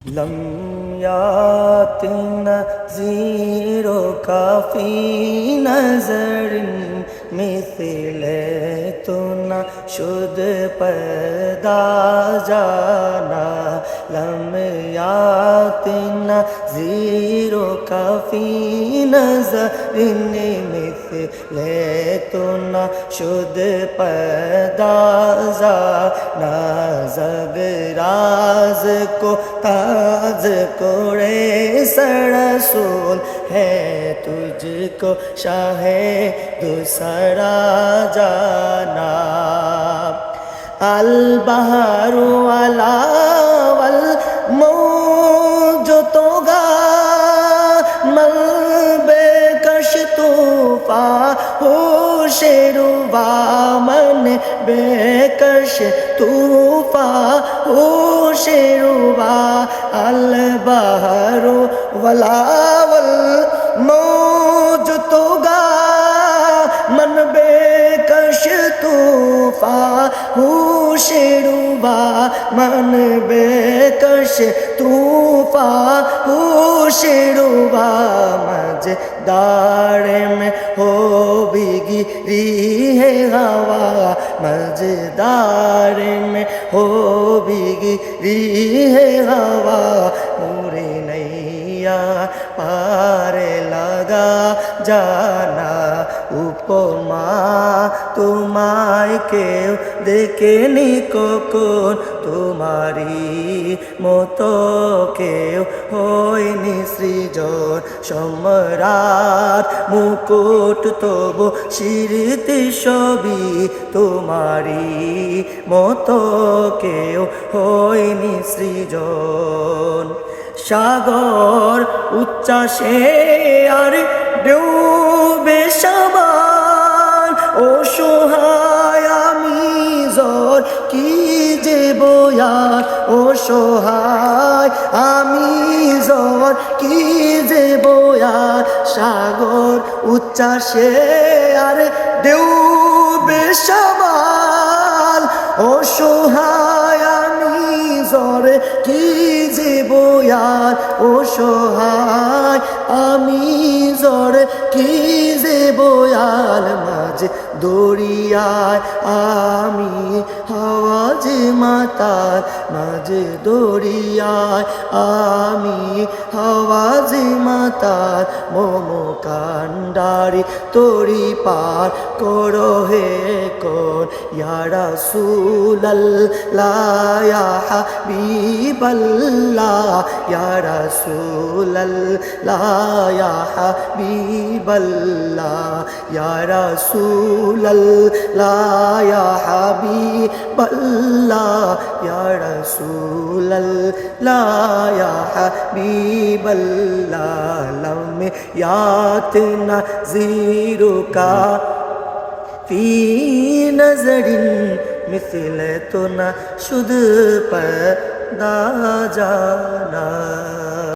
لم يات نذيرك في نظر مثل تو نہ شد پیدا جانا لم یات نذیرک فی نظر مثل تو نہ شد پیدا جانا زگ راز کو ताज कोड़े सरसूल है तुझको शाहे दूसरा जाना अल बहारु अला वल मौज तोगा मल बेकश तूफा होशेरुबा मन बेकश तूफा होशेरुबा अल बहारु वला वल मौज तोगा मन बेकश तूफा होशेरुबा मन बेकश तूफा होशेरुबा मज़दार में हो भीगी री है हवा मज़दार में हो भीगी री है हवा पूरी नैया पार लगा जाना उपमा तुम्हारे केउ देखेनी कखन तुम्हारी मतो केउ होयनि सृजन सम्राट मुकुट तबु स्मृति सबই तुम्हारी मतो केउ होयनि सृजन সাগর উচ্ছ্বাসে আর ডুবে সবার অসহায় আমি জ্বর কি যে বয়ার অসহায় আমি জ্বর কি যে বয়ার সাগর উচ্ছ্বাসে আর ডুবে সবার অসহায় আমি জ্বর কি যে বয়ার অসহায় আমি জ্বর কি যে বয়াল মাঝে দরিয়ায় আমি হাওয়াজ মাতার মাঝে দরিয়ায় আমি হাওয়াজ মাতার মোমো কান্ডারি তরি পার করো হে কোন ইয়া রাসূলুল্লাহ ইয়া হাবিবাল্লাহ ইয়া রাসূলুল্লাহ ইয়া হাবিবাল্লাহ ইয়া রাসূলুল্লাহ ইয়া হাবিবাল্লাহ ইয়া রাসূলুল্লাহ ইয়া হাবিবাল্লাহ লম यात नज़ीरुका फी नज़रिन मिसल तो न शुद पैदा जाना।